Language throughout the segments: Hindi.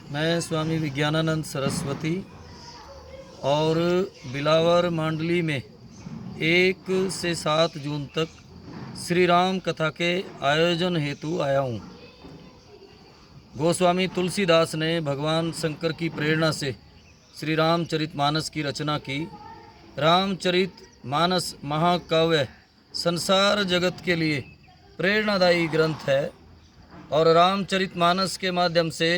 मैं स्वामी विज्ञानानंद सरस्वती और बिलावर मांडली में 1 से 7 जून तक श्री राम कथा के आयोजन हेतु आया हूँ। गोस्वामी तुलसीदास ने भगवान शंकर की प्रेरणा से श्री रामचरितमानस की रचना की। रामचरितमानस महाकाव्य संसार जगत के लिए प्रेरणादायी ग्रंथ है और रामचरितमानस के माध्यम से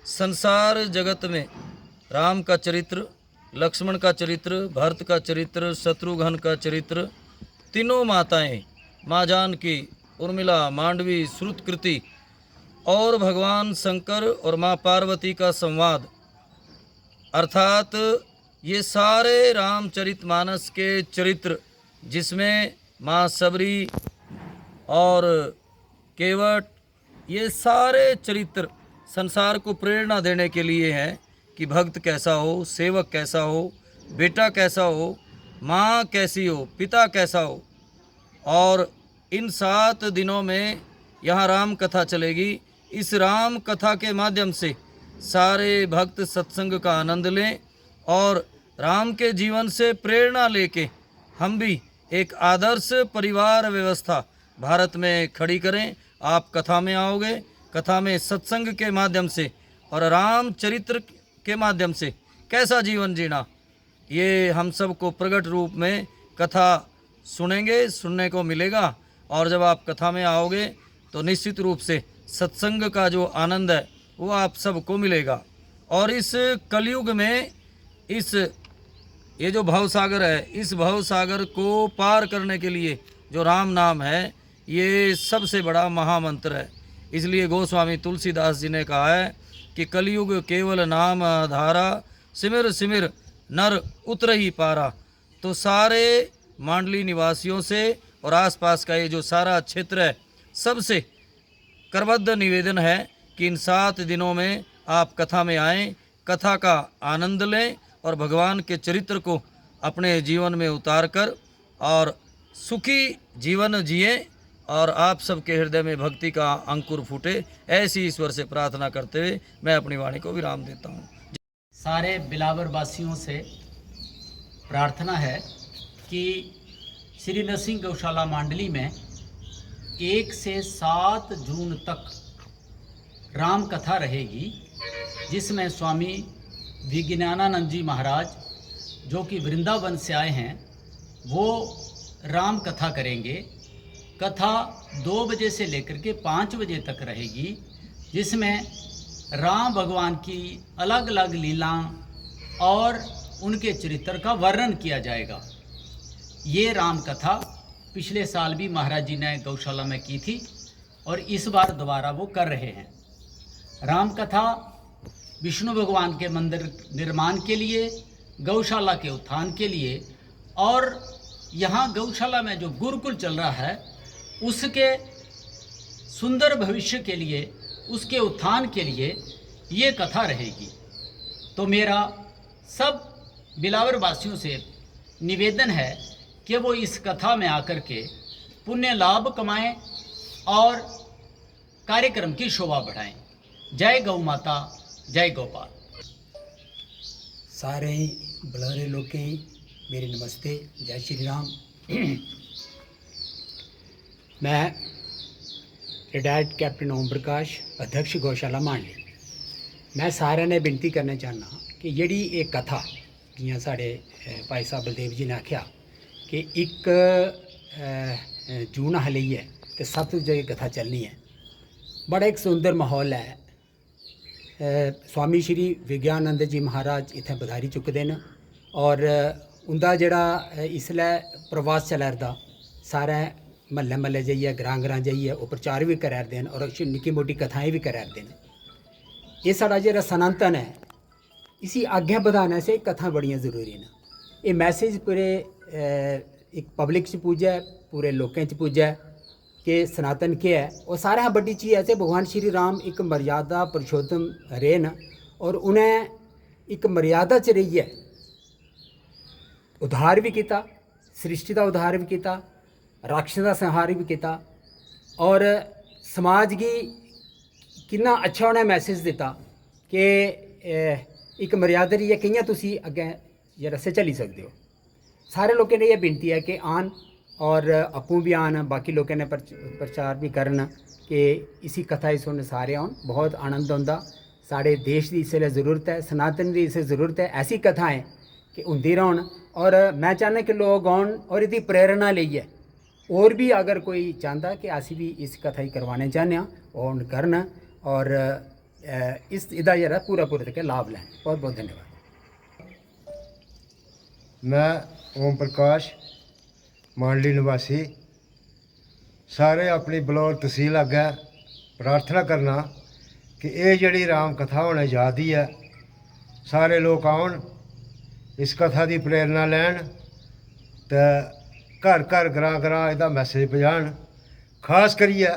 संसार जगत में राम का चरित्र, लक्ष्मण का चरित्र, भरत का चरित्र, शत्रुघ्न का चरित्र, तीनों माताएं, माँ जानकी, उर्मिला, मांडवी, श्रुतकृति और भगवान शंकर और माँ पार्वती का संवाद, अर्थात ये सारे रामचरितमानस के चरित्र जिसमें माँ सबरी और केवट, ये सारे चरित्र संसार को प्रेरणा देने के लिए हैं कि भक्त कैसा हो, सेवक कैसा हो, बेटा कैसा हो, माँ कैसी हो, पिता कैसा हो। और इन 7 दिनों में यहाँ राम कथा चलेगी। इस राम कथा के माध्यम से सारे भक्त सत्संग का आनंद लें और राम के जीवन से प्रेरणा लेके हम भी एक आदर्श परिवार व्यवस्था भारत में खड़ी करें। आप कथा में आओगे, कथा में सत्संग के माध्यम से और राम चरित्र के माध्यम से कैसा जीवन जीना, ये हम सब को प्रकट रूप में कथा सुनेंगे, सुनने को मिलेगा। और जब आप कथा में आओगे तो निश्चित रूप से सत्संग का जो आनंद है वो आप सबको मिलेगा। और इस कलयुग में ये जो भवसागर है, इस भवसागर को पार करने के लिए जो राम नाम है ये सबसे बड़ा महामंत्र है। इसलिए गोस्वामी तुलसीदास जी ने कहा है कि कलयुग केवल नाम आधारा, सिमिर सिमिर नर उतर ही पारा। तो सारे मांडली निवासियों से और आसपास का ये जो सारा क्षेत्र है, सबसे करबद्ध निवेदन है कि इन 7 दिनों में आप कथा में आएँ, कथा का आनंद लें और भगवान के चरित्र को अपने जीवन में उतार कर और सुखी जीवन जिए और आप सबके हृदय में भक्ति का अंकुर फूटे, ऐसी ईश्वर से प्रार्थना करते हुए मैं अपनी वाणी को विराम देता हूँ। सारे बिलावर वासियों से प्रार्थना है कि श्री नरसिंह गौशाला मांडली में 1 से 7 जून तक राम कथा रहेगी, जिसमें स्वामी विज्ञानानंद जी महाराज जो कि वृंदावन से आए हैं वो राम कथा करेंगे। कथा 2 बजे से लेकर के 5 बजे तक रहेगी, जिसमें राम भगवान की अलग अलग लीला और उनके चरित्र का वर्णन किया जाएगा। ये राम कथा पिछले साल भी महाराज जी ने गौशाला में की थी और इस बार दोबारा वो कर रहे हैं। राम कथा विष्णु भगवान के मंदिर निर्माण के लिए, गौशाला के उत्थान के लिए और यहाँ गौशाला में जो गुरुकुल चल रहा है उसके सुंदर भविष्य के लिए, उसके उत्थान के लिए ये कथा रहेगी। तो मेरा सब बिलावर वासियों से निवेदन है कि वो इस कथा में आकर के पुण्य लाभ कमाएं और कार्यक्रम की शोभा बढ़ाएं। जय गौ माता, जय गोपाल। सारे ही बुलारे लोग के मेरे नमस्ते, जय श्री राम। मैं रिटायर्ड कैप्टन ओम प्रकाश, अध्यक्ष गौशाला मांडली। मैं सारे ने बेनती करना चाहना कि जिहड़ी ये कथा जियां साढ़े भाई साहब बलदेव जी ने आख्या कि 1 जून हली है तो 7 जगह कथा चलनी है। बड़ा एक सुंदर माहौल है। स्वामी श्री विज्ञानानंद जी महाराज इत्थें पधारी चुके हैं और उनका जिहड़ा इसलै प्रवास चला रदा, सारे महल्ले महल्ले जाइए, ग्रां ग्रां जाइए वो प्रचार भी करा रहे हैं और निक्की मोटी कथाएं भी करा रहे हैं। ये साड़ा जो सनातन है, इसी आगे बढ़ाने से कथा बड़ियाँ जरूरी हैं। ये मैसेज पूरे एक पब्लिक च पुज्जे, पूरे लोकें च पुज्जे कि सनातन क्या है। और सारे बड़ी चीज़ ऐसे भगवान श्री राम एक मर्यादा पुरुषोत्तम रहे न और उन्हें एक मर्यादा च रहिए उद्धार भी किया, सृष्टि का उद्धार भी किया, राक्षस का संहार भी किया और समाज की कितना अच्छा उन्हें मैसेज दिता ਕਿ ਇੱਕ ਮਰਿਆਦਾ ਰਹੀ ਹੈ ਕਿਆਂ ਤੁਸੀਂ ਅੱਗੇ ये रस्ते चली सकते हो। सारे लोगों ने ये बेनती है कि आन और अप्पू भी आन, बाकी लोगों ने प्रचार भी करना कि इसी कथा ही सुन सारे आन। बहुत आनंद होंदा। साढ़े देश की इसलिए ज़रूरत है, सनातन की इस ज़रूरत है, ऐसी कथाएं कि होंदी रहन। और मैं चाहना कि लोग आन और इसकी प्रेरणा लेइए और भी अगर कोई चाहता कि असी भी इस कथा ही करवाने चाहते हैं और करना और इस इदा जरा पूरा तरीके लाभ लें। बहुत बहुत धन्यवाद। मैं ओम प्रकाश मांडली निवासी सारे अपनी बलौर तहसील अग्गै प्रार्थना करना कि ये जड़ी राम कथा होने जा दी है, सारे लोग आउन इस कथा की प्रेरणा लैन तो घर घर ग्रां ग्रां इसदा मैसेज पजान। खास करिए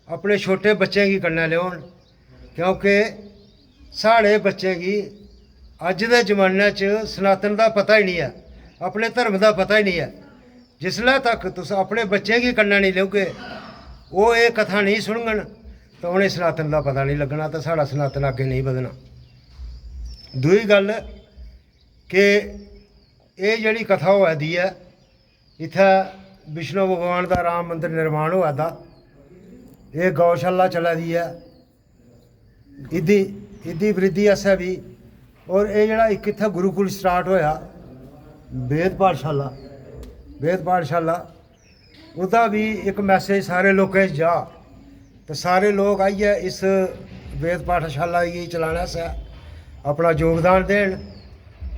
अपने छोटे बच्चें गी कन्नै लेओन, क्योंकि साढ़े बच्चे गी अज दे जमाने च सनातन का पता ही नहीं है, अपने धर्म का पता ही नहीं है। जिसलै तक तुस अपने बच्चें गी कन्नै नहीं लेओगे, वो ये कथा नहीं सुनगन, तो उन्हें सनातन का पता नहीं लगना, तो साढ़ा सनातन अग्गे नहीं बधना। दूई गल कि ये जड़ी कथा होआ दी है, इत्थै विष्णु भगवान का राम मंदिर निर्माण होआ दा, ये गौशाला चला दी है, इदी वृद्धि आस्तै भी। और ये जड़ा एक इत्थै गुरुकुल स्टार्ट होया वेद पाठशाला उसदा भी एक मैसेज सारे लोकें जा, तो सारे लोग आइए इस वेद पाठशाला गी चलाने आस्तै अपना योगदान देन।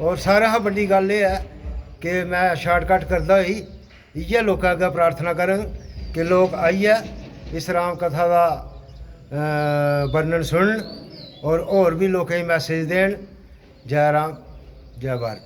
और सारे शा बड्डी गल ये है कि मैं शार्टकट करदा होई इ'यै लोकें अग्गें प्रार्थना करङ कि लोग आइए इस राम कथा का वर्णन सुनन और भी लोकें गी मैसेज देन। जय राम जय भारत।